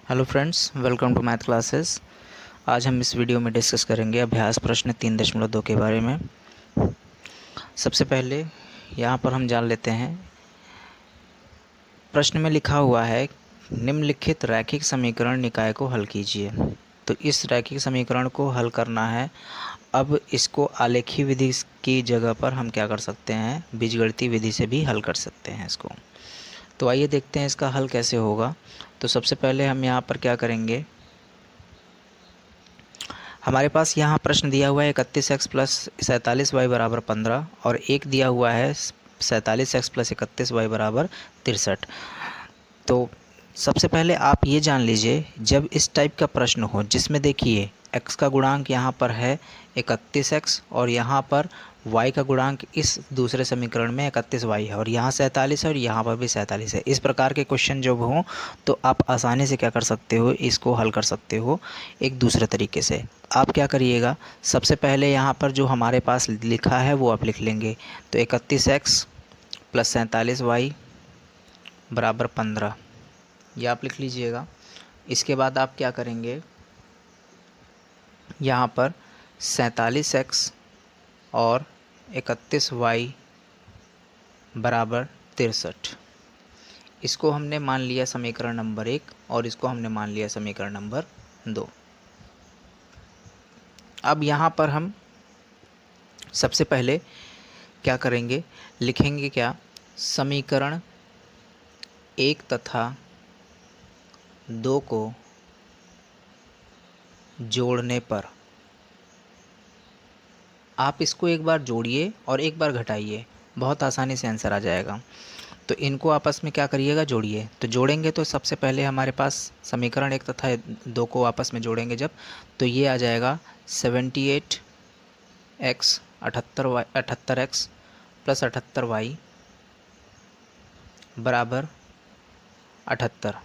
Hello friends, welcome to math classes. आज हम इस वीडियो में डिस्कस करेंगे अभ्यास प्रश्न 3.2 के बारे में। सबसे पहले यहाँ पर हम जान लेते हैं, प्रश्न में लिखा हुआ है निम्नलिखित रैखिक समीकरण निकाय को हल कीजिए। तो इस रैखिक समीकरण को हल करना है। अब इसको आलेखी विधि की जगह पर हम क्या कर सकते हैं, बीजगणितीय विधि से भी हल कर सकते हैं इसको। तो आइए देखते हैं इसका हल कैसे होगा। तो सबसे पहले हम यहाँ पर क्या करेंगे, हमारे पास यहाँ प्रश्न दिया हुआ है 31x प्लस 47y बराबर 15 और एक दिया हुआ है 47x प्लस 31y बराबर 63। तो सबसे पहले आप ये जान लीजिए, जब इस टाइप का प्रश्न हो जिसमें देखिए x का गुणांक यहाँ पर है 31x और यहाँ पर y का गुणांक इस दूसरे समीकरण में 31y है और यहाँ 47 है और यहाँ पर भी 47 है। इस प्रकार के क्वेश्चन जब हों तो आप आसानी से क्या कर सकते हो, इसको हल कर सकते हो एक दूसरे तरीके से। आप क्या करिएगा, सबसे पहले यहाँ पर जो हमारे पास लिखा है वो आप लिख लेंगे। तो 31x प्लस 47y बराबर 15, ये आप लिख लीजिएगा। इसके बाद आप क्या करेंगे, यहाँ पर 47x और 31y बराबर 63, इसको हमने मान लिया समीकरण नंबर 1 और इसको हमने मान लिया समीकरण नंबर 2। अब यहाँ पर हम सबसे पहले क्या करेंगे, लिखेंगे क्या, समीकरण 1 तथा 2 को जोड़ने पर, आप इसको एक बार जोड़िए और एक बार घटाइए, बहुत आसानी से आंसर आ जाएगा। तो इनको आपस में क्या करिएगा, जोड़िए। तो जोड़ेंगे तो सबसे पहले हमारे पास समीकरण 1 तथा 2 को आपस में जोड़ेंगे जब, तो ये आ जाएगा 78x 78x प्लस 78y बराबर 78।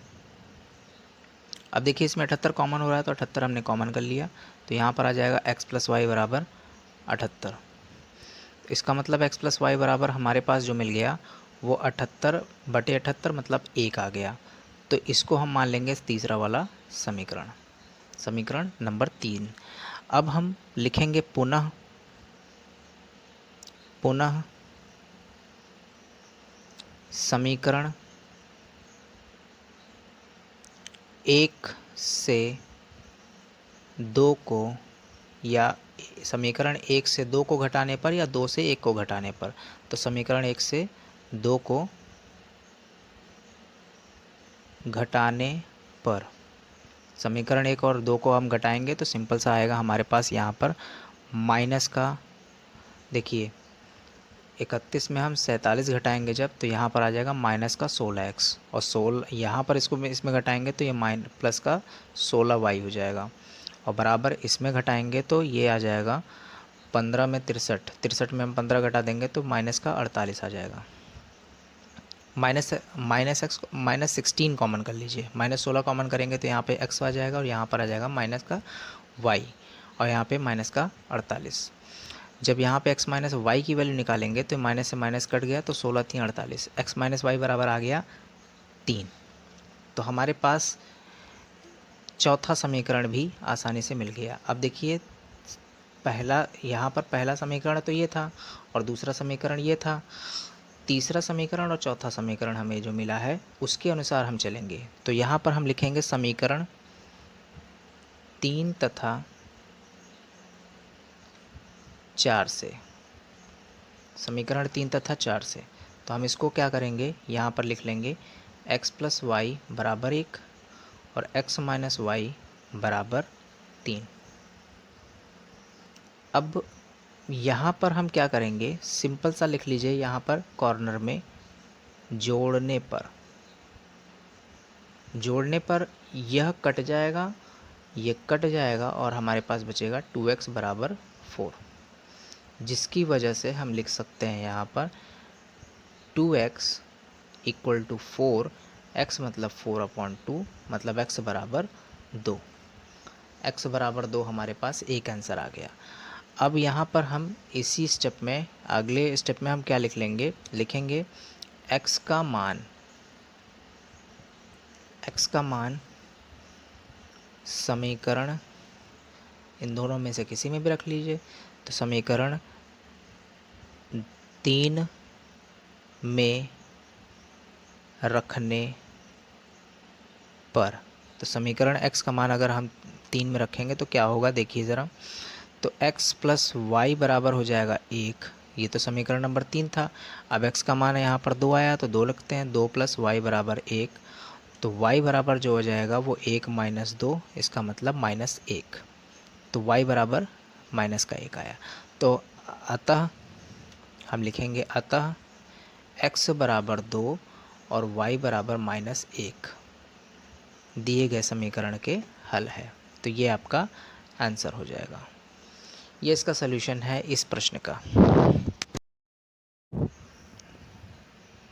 अब देखिए इसमें 78 कॉमन हो रहा है तो 78 हमने कॉमन कर लिया, तो यहाँ पर आ जाएगा x प्लस वाई बराबर 78। इसका मतलब x प्लस वाई बराबर हमारे पास जो मिल गया वो 78/78 मतलब 1 आ गया। तो इसको हम मान लेंगे तीसरा वाला समीकरण, समीकरण नंबर 3। अब हम लिखेंगे पुनः समीकरण 1 से 2 को, या समीकरण 1 से 2 को घटाने पर या 2 से 1 को घटाने पर। तो समीकरण 1 से 2 को घटाने पर, समीकरण 1 और 2 को हम घटाएंगे तो सिंपल सा आएगा हमारे पास यहाँ पर माइनस का, देखिए 31 में हम 47 घटाएंगे जब, तो यहाँ पर आ जाएगा माइनस का 16x और 16 यहाँ पर इसको इसमें घटाएंगे तो ये प्लस का 16y हो जाएगा और बराबर इसमें घटाएंगे तो ये आ जाएगा 15 में 63 में हम 15 घटा देंगे तो माइनस का 48 आ जाएगा। -16 कॉमन कर लीजिए, -16 कॉमन करेंगे तो यहाँ पे x आ जाएगा और यहाँ पर आ जाएगा माइनस का y और यहाँ पे माइनस का 48। जब यहाँ पे x माइनस वाई की वैल्यू निकालेंगे तो माइनस से माइनस कट गया तो 16 3 48, x माइनस वाई बराबर आ गया 3। तो हमारे पास चौथा समीकरण भी आसानी से मिल गया। अब देखिए पहला, यहाँ पर पहला समीकरण तो ये था और दूसरा समीकरण ये था, तीसरा समीकरण और चौथा समीकरण हमें जो मिला है उसके अनुसार हम चलेंगे। तो यहाँ पर हम लिखेंगे समीकरण 3 तथा 4 से, समीकरण 3 तथा 4 से। तो हम इसको क्या करेंगे, यहाँ पर लिख लेंगे x प्लस वाई बराबर 1 और x माइनस वाई बराबर 3। अब यहाँ पर हम क्या करेंगे, सिंपल सा लिख लीजिए यहाँ पर कॉर्नर में, जोड़ने पर यह कट जाएगा, ये कट जाएगा और हमारे पास बचेगा 2x बराबर 4, जिसकी वजह से हम लिख सकते हैं यहाँ पर 2x इक्वल टू 4, x मतलब 4/2 मतलब x बराबर 2, x बराबर 2 हमारे पास एक आंसर आ गया। अब यहाँ पर हम इसी स्टेप में, अगले स्टेप में हम क्या लिख लेंगे, लिखेंगे x का मान समीकरण इन दोनों में से किसी में भी रख लीजिए। तो समीकरण 3 में रखने पर, तो समीकरण x का मान अगर हम 3 में रखेंगे तो क्या होगा देखिए ज़रा। तो x प्लस वाई बराबर हो जाएगा 1, ये तो समीकरण नंबर 3 था। अब x का मान यहाँ पर 2 आया तो 2 लिखते हैं, 2 प्लस वाई बराबर 1, तो y बराबर जो हो जाएगा वो 1 माइनस 2, इसका मतलब -1। तो y बराबर -1 आया। तो अतः हम लिखेंगे अतः x बराबर 2 और y बराबर -1 दिए गए समीकरण के हल है। तो ये आपका आंसर हो जाएगा। ये इसका सलूशन है इस प्रश्न का।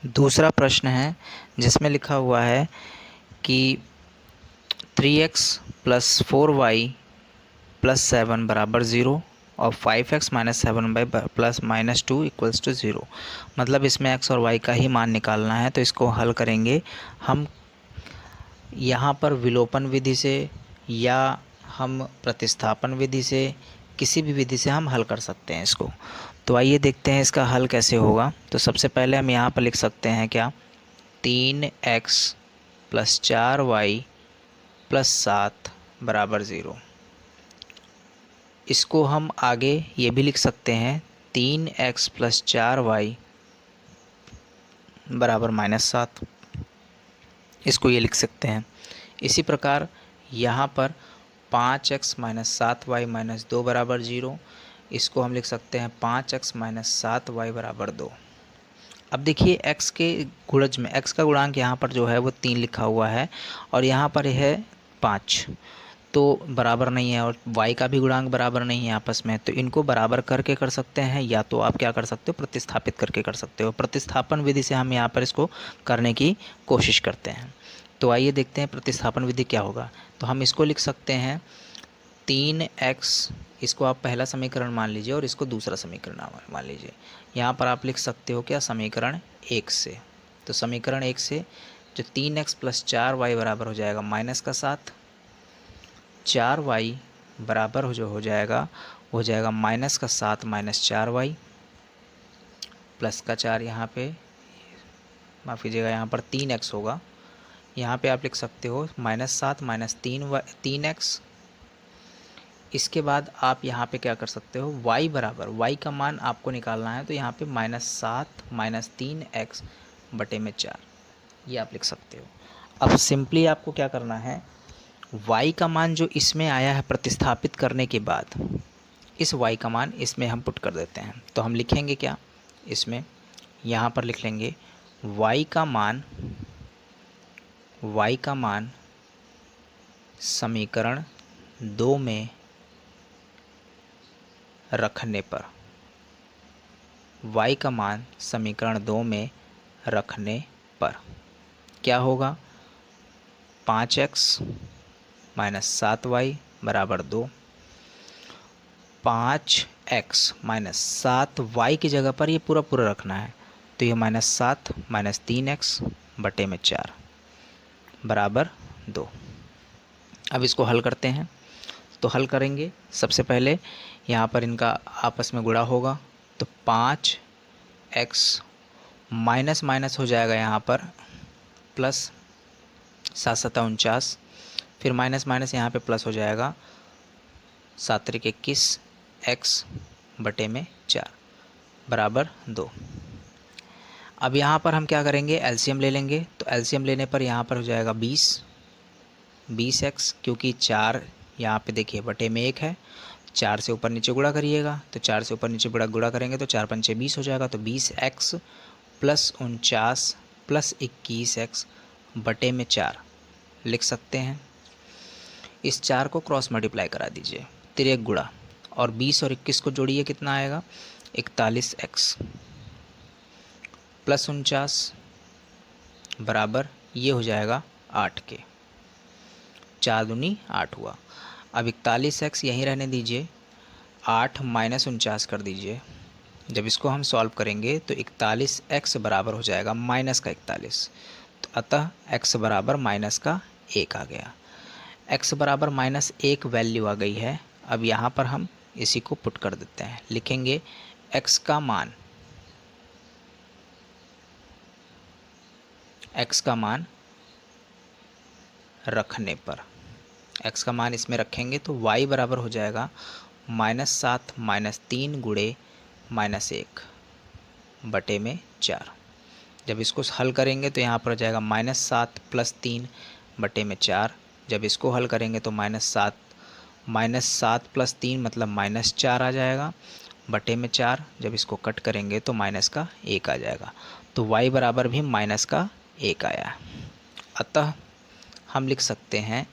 दूसरा प्रश्न है जिसमें लिखा हुआ है कि 3x प्लस 4y प्लस 7 बराबर 0 और 5x minus 7y plus -2 equals to 0। मतलब इसमें x और y का ही मान निकालना है। तो इसको हल करेंगे हम यहाँ पर विलोपन विधि से या हम प्रतिस्थापन विधि से, किसी भी विधि से हम हल कर सकते हैं इसको। तो आइए देखते हैं इसका हल कैसे होगा। तो सबसे पहले हम यहाँ पर लिख सकते हैं क्या, 3x प्लस 4y प्लस 7 बराबर 0। इसको हम आगे ये भी लिख सकते हैं 3x प्लस 4y बराबर -7, इसको ये लिख सकते हैं। इसी प्रकार यहाँ पर 5x माइनस 7y माइनस 2 बराबर 0, इसको हम लिख सकते हैं 5x माइनस 7y बराबर 2। अब देखिए x के गुणज में x का गुणांक यहाँ पर जो है वो 3 लिखा हुआ है और यहाँ पर है 5, तो बराबर नहीं है, और y का भी गुणांक बराबर नहीं है आपस में। तो इनको बराबर करके कर सकते हैं, या तो आप क्या कर सकते हो, प्रतिस्थापित करके कर सकते हो। प्रतिस्थापन विधि से हम यहाँ पर इसको करने की कोशिश करते हैं। तो आइए देखते हैं प्रतिस्थापन विधि क्या होगा। तो हम इसको लिख सकते हैं 3x, इसको आप पहला समीकरण मान लीजिए और इसको दूसरा समीकरण मान लीजिए। यहाँ पर आप लिख सकते हो क्या, समीकरण 1 से। तो समीकरण 1 से जो 3x प्लस 4y बराबर हो जाएगा -7, 4y बराबर जो हो जाएगा -7 माइनस 4y प्लस का 4, यहाँ पे माफ़ कीजिएगा, यहाँ पर 3x होगा। यहाँ पे आप लिख सकते हो -7 माइनस 3x। इसके बाद आप यहाँ पे क्या कर सकते हो, y बराबर, y का मान आपको निकालना है, तो यहाँ पे -7 माइनस 3x बटे में 4, ये आप लिख सकते हो। अब सिंपली आपको क्या करना है, y का मान जो इसमें आया है प्रतिस्थापित करने के बाद, इस y का मान इसमें हम पुट कर देते हैं। तो हम लिखेंगे क्या इसमें, यहाँ पर लिख लेंगे y का मान समीकरण 2 में रखने पर, y का मान समीकरण 2 में रखने पर क्या होगा, 5x माइनस 7y बराबर 2। 5x माइनस 7y की जगह पर ये पूरा रखना है, तो ये -7 माइनस 3x बटे में 4 बराबर 2। अब इसको हल करते हैं। तो हल करेंगे, सबसे पहले यहाँ पर इनका आपस में गुणा होगा, तो 5x माइनस माइनस हो जाएगा यहाँ पर प्लस, 7 सत्ता 49, फिर माइनस माइनस यहाँ पे प्लस हो जाएगा, 7 त्रिक 21 x बटे में 4 बराबर 2। अब यहाँ पर हम क्या करेंगे, एलसीएम ले लेंगे। तो एलसीएम लेने पर यहाँ पर हो जाएगा 20x, क्योंकि 4 यहाँ पे देखिए बटे में 1 है, 4 से ऊपर नीचे गुणा करिएगा, तो 4 से ऊपर नीचे गुणा करेंगे तो 4 पंचे 20 हो जाएगा। तो 20x प्लस 49 प्लस 21x बटे में 4 लिख सकते हैं। इस 4 को क्रॉस मल्टीप्लाई करा दीजिए, तिर्यक गुणा, और 20 और 21 को जोड़िए, कितना आएगा 41x प्लस 49 बराबर ये हो जाएगा 8 के, 4 दूनी 8 हुआ। अब 41x यहीं रहने दीजिए, 8 माइनस 49 कर दीजिए। जब इसको हम सॉल्व करेंगे तो 41x बराबर हो जाएगा -41, तो अतः x बराबर -1 आ गया। x बराबर -1 वैल्यू आ गई है। अब यहाँ पर हम इसी को पुट कर देते हैं, लिखेंगे x का मान रखने पर, x का मान इसमें रखेंगे तो y बराबर हो जाएगा -7 -3 गुणे -1 बटे में 4। जब इसको हल करेंगे तो यहाँ पर हो जाएगा -7 + 3 बटे में 4। जब इसको हल करेंगे तो -7 + 3 मतलब -4 आ जाएगा बटे में 4। जब इसको कट करेंगे तो -1 आ जाएगा। तो y बराबर भी -1 आया। अतः हम लिख सकते हैं,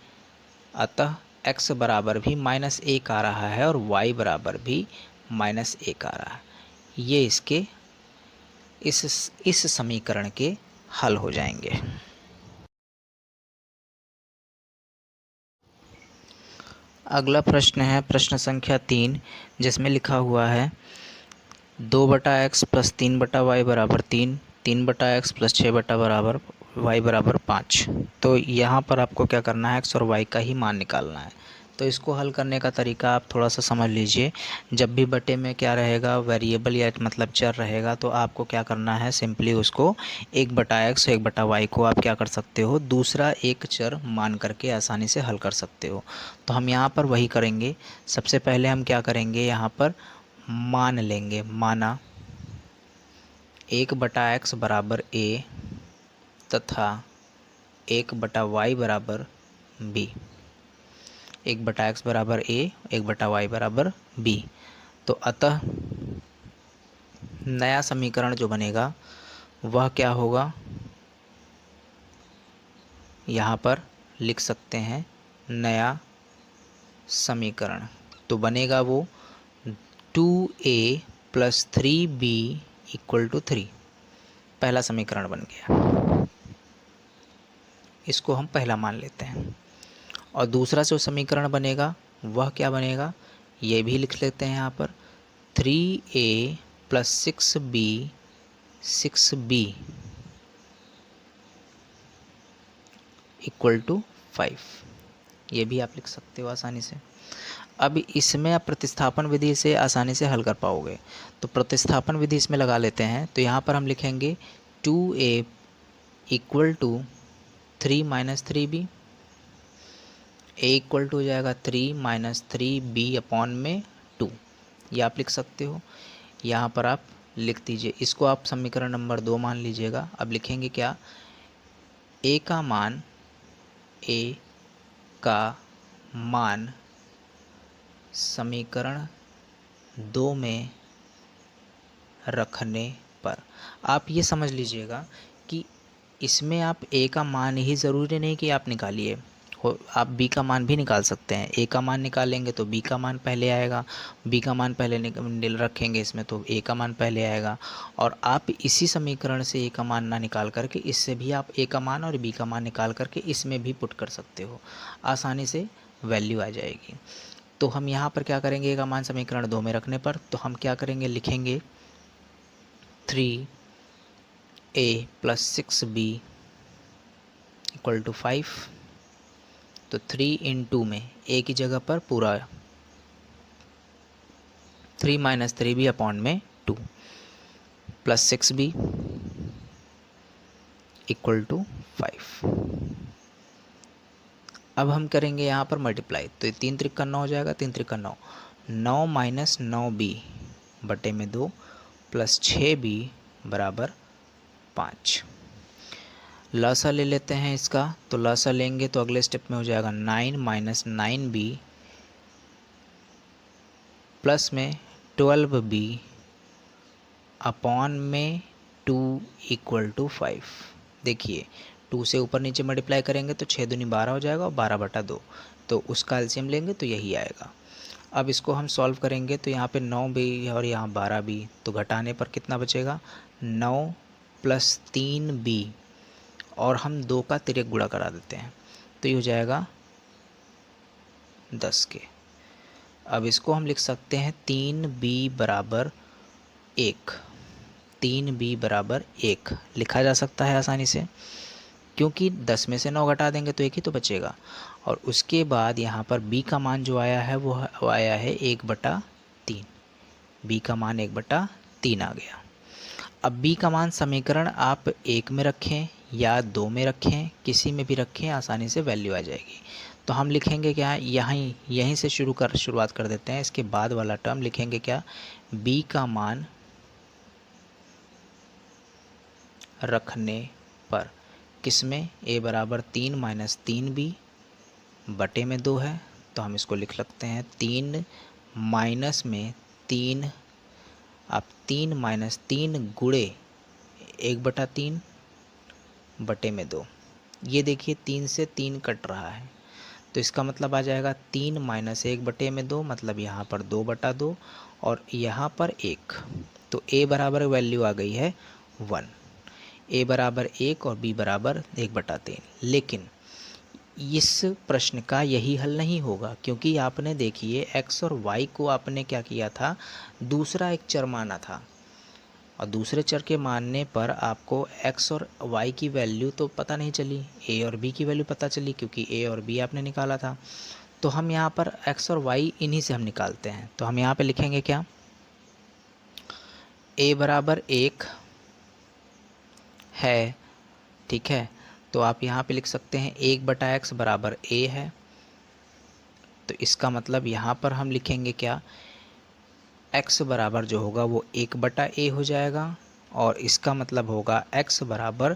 अतः x बराबर भी -1 आ रहा है और y बराबर भी -1 आ रहा है। ये इसके इस समीकरण के हल हो जाएंगे। अगला प्रश्न है प्रश्न संख्या 3, जिसमें लिखा हुआ है 2/x + 3/y बराबर 3, 3/x + 6/y बराबर 5। तो यहाँ पर आपको क्या करना है, x और y का ही मान निकालना है। तो इसको हल करने का तरीका आप थोड़ा सा समझ लीजिए। जब भी बटे में क्या रहेगा, वेरिएबल या मतलब चर रहेगा, तो आपको क्या करना है, सिंपली उसको 1/x 1/y को आप क्या कर सकते हो, दूसरा एक चर मान करके आसानी से हल कर सकते हो। तो हम यहाँ पर वही करेंगे। सबसे पहले हम क्या करेंगे, यहाँ पर मान लेंगे, माना 1/x बराबर a तथा 1/y बराबर b। 1/x बराबर a, 1/y बराबर b। तो अतः नया समीकरण जो बनेगा वह क्या होगा, यहाँ पर लिख सकते हैं नया समीकरण। तो बनेगा वो 2a + 3b = 3। पहला समीकरण बन गया, इसको हम पहला मान लेते हैं। और दूसरा जो समीकरण बनेगा वह क्या बनेगा, ये भी लिख लेते हैं यहाँ पर 3a + 6b = 5। ये भी आप लिख सकते हो आसानी से। अब इसमें आप प्रतिस्थापन विधि से आसानी से हल कर पाओगे। तो प्रतिस्थापन विधि इसमें लगा लेते हैं। तो यहाँ पर हम लिखेंगे 2a = 3 - 3b, a equal to हो जाएगा 3 - 3b/2। ये आप लिख सकते हो। यहाँ पर आप लिख दीजिए, इसको आप समीकरण नंबर 2 मान लीजिएगा। अब लिखेंगे क्या, a का मान समीकरण 2 में रखने पर, आप ये समझ लीजिएगा कि इसमें आप a का मान ही ज़रूरी नहीं कि आप निकालिए, आप b का मान भी निकाल सकते हैं। a का मान निकालेंगे तो b का मान पहले आएगा, b का मान पहले रखेंगे इसमें तो a का मान पहले आएगा। और आप इसी समीकरण से a का मान ना निकाल करके इससे भी आप a का मान और b का मान निकाल करके इसमें भी पुट कर सकते हो, आसानी से वैल्यू आ जाएगी। तो हम यहाँ पर क्या करेंगे, a का मान समीकरण 2 में रखने पर, तो हम क्या करेंगे, लिखेंगे 3a + 6b = 5। तो 3 × 2 में a की जगह पर पूरा 3 - 3b/2 + 6b = 5। अब हम करेंगे यहाँ पर मल्टीप्लाई। तो 3 × 3 = 9 हो जाएगा, 3 × 3 = 9, 9 - 9b/2 + 6b = 5। लसा ले लेते हैं इसका। तो लसा लेंगे तो अगले स्टेप में हो जाएगा 9 - 9b प्लस में 12b/2 = 5। देखिए 2 से ऊपर नीचे मल्टीप्लाई करेंगे तो 6 दूनी 12 हो जाएगा और 12/2, तो उसका एलसीएम लेंगे तो यही आएगा। अब इसको हम सॉल्व करेंगे तो यहाँ पे 9b और यहाँ 12b, तो घटाने पर कितना बचेगा, 9 + 3b और हम 2 का तिर्यक गुणा करा देते हैं तो ये हो जाएगा 10 के। अब इसको हम लिख सकते हैं 3b = 1, 3b = 1 लिखा जा सकता है आसानी से, क्योंकि 10 में से 9 घटा देंगे तो 1 ही तो बचेगा। और उसके बाद यहाँ पर b का मान जो आया है वो आया है 1/3। b का मान 1/3 आ गया। अब b का मान समीकरण आप 1 में रखें या 2 में रखें, किसी में भी रखें, आसानी से वैल्यू आ जाएगी। तो हम लिखेंगे क्या, यहीं से शुरुआत कर देते हैं। इसके बाद वाला टर्म लिखेंगे क्या, b का मान रखने पर किसमें, a बराबर 3 माइनस 3b बटे में 2 है, तो हम इसको लिख सकते हैं 3 माइनस में 3, अब 3 माइनस 3 गुणे 1/3 बटे में 2। ये देखिए 3 से 3 कट रहा है, तो इसका मतलब आ जाएगा 3 माइनस 1 बटे में 2, मतलब यहाँ पर 2/2 और यहाँ पर 1। तो a बराबर वैल्यू आ गई है 1, a बराबर 1 और b बराबर 1/3। लेकिन इस प्रश्न का यही हल नहीं होगा, क्योंकि आपने देखिए x और y को आपने क्या किया था, दूसरा एक चर माना था, और दूसरे चर के मानने पर आपको x और y की वैल्यू तो पता नहीं चली, a और b की वैल्यू पता चली, क्योंकि a और b आपने निकाला था। तो हम यहाँ पर x और y इन्हीं से हम निकालते हैं। तो हम यहाँ पे लिखेंगे क्या, a बराबर 1 है, ठीक है, तो आप यहाँ पे लिख सकते हैं 1/x बराबर a है। तो इसका मतलब यहाँ पर हम लिखेंगे क्या, x बराबर जो होगा वो 1/a हो जाएगा, और इसका मतलब होगा x बराबर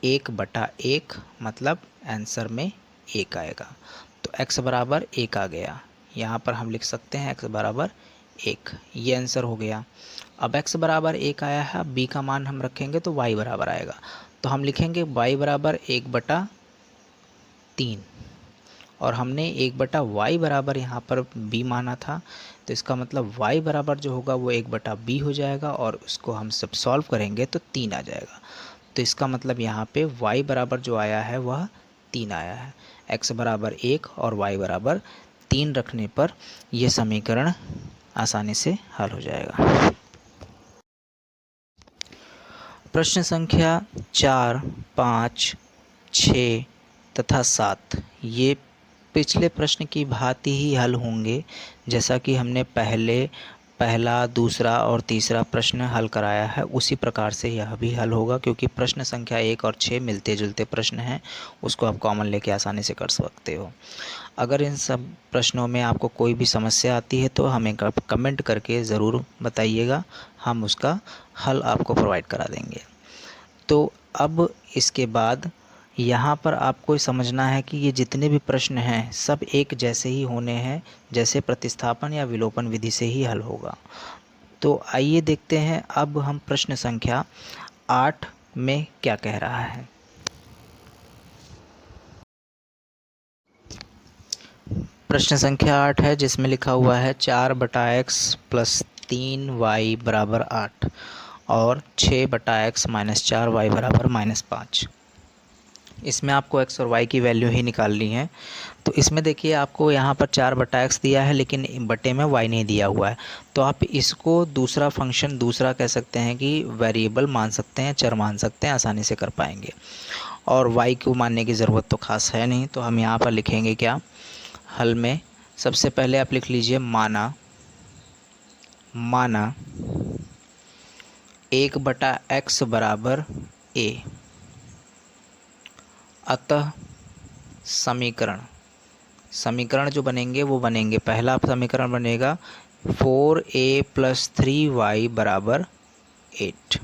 1/1, मतलब आंसर में 1 आएगा। तो x बराबर 1 आ गया, यहाँ पर हम लिख सकते हैं x बराबर 1, ये आंसर हो गया। अब x बराबर 1 आया है, b का मान हम रखेंगे तो y बराबर आएगा, तो हम लिखेंगे y बराबर 1/3, और हमने 1/y बराबर यहाँ पर b माना था, तो इसका मतलब y बराबर जो होगा वो 1/b हो जाएगा, और उसको हम सब सॉल्व करेंगे तो 3 आ जाएगा। तो इसका मतलब यहाँ पे y बराबर जो आया है वह 3 आया है। x बराबर 1 और y बराबर 3 रखने पर यह समीकरण आसानी से हल हो जाएगा। प्रश्न संख्या 4, 5, 6 तथा 7 ये पिछले प्रश्न की भांति ही हल होंगे, जैसा कि हमने पहला, दूसरा और तीसरा प्रश्न हल कराया है, उसी प्रकार से यह भी हल होगा, क्योंकि प्रश्न संख्या 1 और 6 मिलते जुलते प्रश्न हैं, उसको आप कॉमन लेके आसानी से कर सकते हो। अगर इन सब प्रश्नों में आपको कोई भी समस्या आती है तो हमें कमेंट करके ज़रूर बताइएगा, हम उसका हल आपको प्रोवाइड करा देंगे। तो अब इसके बाद यहाँ पर आपको समझना है कि ये जितने भी प्रश्न हैं सब एक जैसे ही होने हैं, जैसे प्रतिस्थापन या विलोपन विधि से ही हल होगा। तो आइए देखते हैं अब हम प्रश्न संख्या 8 में क्या कह रहा है। प्रश्न संख्या 8 है, जिसमें लिखा हुआ है 4/x + 3y = 8 और 6/x - 4y = -5। इसमें आपको x और y की वैल्यू ही निकालनी है। तो इसमें देखिए आपको यहाँ पर 4/x दिया है, लेकिन बटे में y नहीं दिया हुआ है, तो आप इसको दूसरा फंक्शन, दूसरा कह सकते हैं कि वेरिएबल मान सकते हैं, चर मान सकते हैं, आसानी से कर पाएंगे। और y को मानने की ज़रूरत तो खास है नहीं, तो हम यहाँ पर लिखेंगे क्या, हल में सबसे पहले आप लिख लीजिए माना 1/x = a, अतः समीकरण जो बनेंगे वो बनेंगे, पहला समीकरण बनेगा 4a + 3y = 8,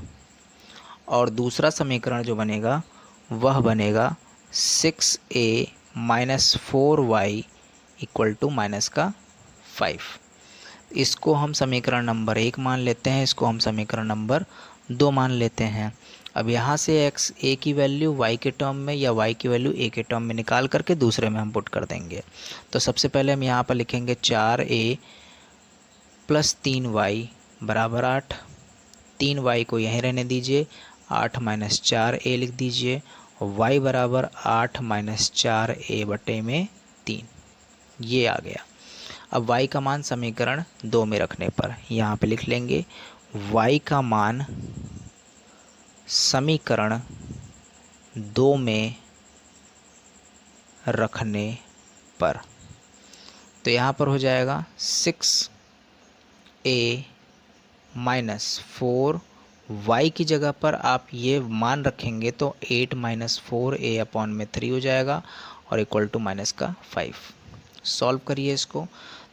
और दूसरा समीकरण जो बनेगा वह बनेगा 6a - 4y = -5। इसको हम समीकरण नंबर 1 मान लेते हैं, इसको हम समीकरण नंबर 2 मान लेते हैं। अब यहाँ से x a की वैल्यू y के टर्म में या y की वैल्यू a के टर्म में निकाल करके दूसरे में हम पुट कर देंगे। तो सबसे पहले हम यहाँ पर लिखेंगे 4a + 3y = 8, 3y को यहीं रहने दीजिए, 8 - 4a लिख दीजिए, और y बराबर 8 - 4a बटे में 3, ये आ गया। अब y का मान समीकरण 2 में रखने पर यहाँ पे लिख लेंगे y का मान समीकरण 2 में रखने पर। तो यहाँ पर हो जाएगा 6a माइनस 4, की जगह पर आप ये मान रखेंगे तो 8 माइनस 4a/3 हो जाएगा और इक्वल टू माइनस का 5। सॉल्व करिए इसको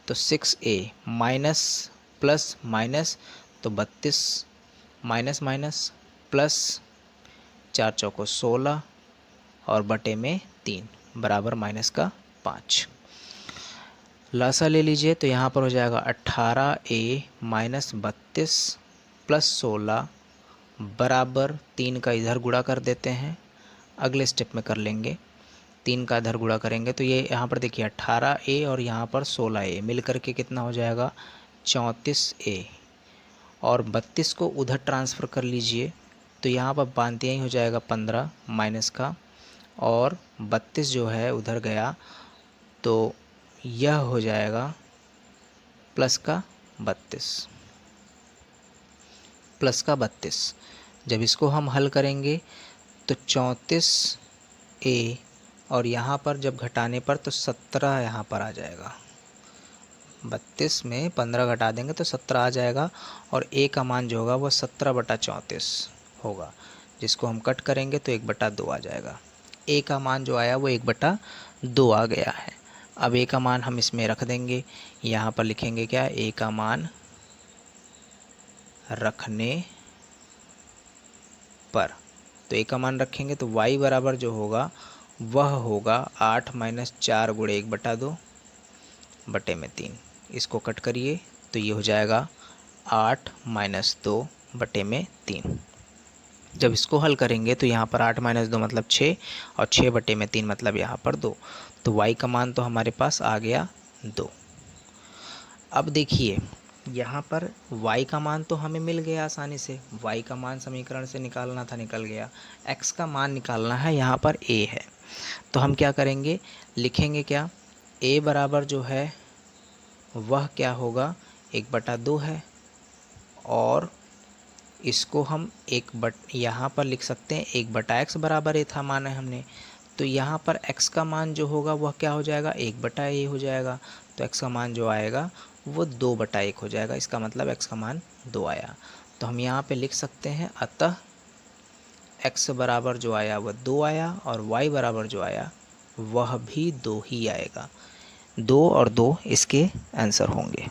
तो 6a माइनस प्लस माइनस तो 32 माइनस माइनस प्लस 4 चौको 16 और बटे में 3 बराबर माइनस का 5। लासा ले लीजिए तो यहाँ पर हो जाएगा 18a माइनस 32 प्लस 16 बराबर 3 का इधर गुणा कर देते हैं, अगले स्टेप में कर लेंगे। 3 का इधर गुणा करेंगे तो ये यहाँ पर देखिए 18a और यहाँ पर 16a मिल करके कितना हो जाएगा 34a, और 32 को उधर ट्रांसफ़र कर लीजिए तो यहाँ पर बांधते ही हो जाएगा 15 माइनस का, और 32 जो है उधर गया तो यह हो जाएगा प्लस का 32। जब इसको हम हल करेंगे तो 34a और यहाँ पर जब घटाने पर तो 17 यहाँ पर आ जाएगा। 32 में 15 घटा देंगे तो 17 आ जाएगा, और a का मान जो होगा वो 17/34 होगा, जिसको हम कट करेंगे तो 1/2 आ जाएगा। a का मान जो आया वो 1/2 आ गया है। अब a का मान हम इसमें रख देंगे, यहाँ पर लिखेंगे क्या, a का मान रखने पर। तो a का मान रखेंगे तो y बराबर जो होगा वह होगा 8 माइनस 4 गुणे 1/2 बटे में 3। इसको कट करिए तो ये हो जाएगा 8 माइनस 2 बटे में 3। जब इसको हल करेंगे तो यहाँ पर 8 माइनस 2 मतलब 6 और 6 बटे में 3 मतलब यहाँ पर 2। तो y का मान तो हमारे पास आ गया 2। अब देखिए यहाँ पर y का मान तो हमें मिल गया आसानी से, y का मान समीकरण से निकालना था, निकल गया। x का मान निकालना है, यहाँ पर a है। तो हम क्या करेंगे, लिखेंगे क्या, a बराबर जो है वह क्या होगा 1/2 है, और इसको हम यहाँ पर लिख सकते हैं 1/x बराबर a था माना है हमने। तो यहाँ पर x का मान जो होगा वह क्या हो जाएगा 1/a हो जाएगा। तो x का मान जो आएगा वो 2/1 हो जाएगा। इसका मतलब x का मान 2 आया। तो हम यहाँ पे लिख सकते हैं अतः x बराबर जो आया वह 2 आया, और y बराबर जो आया वह भी 2 ही आएगा। 2 और 2 इसके आंसर होंगे।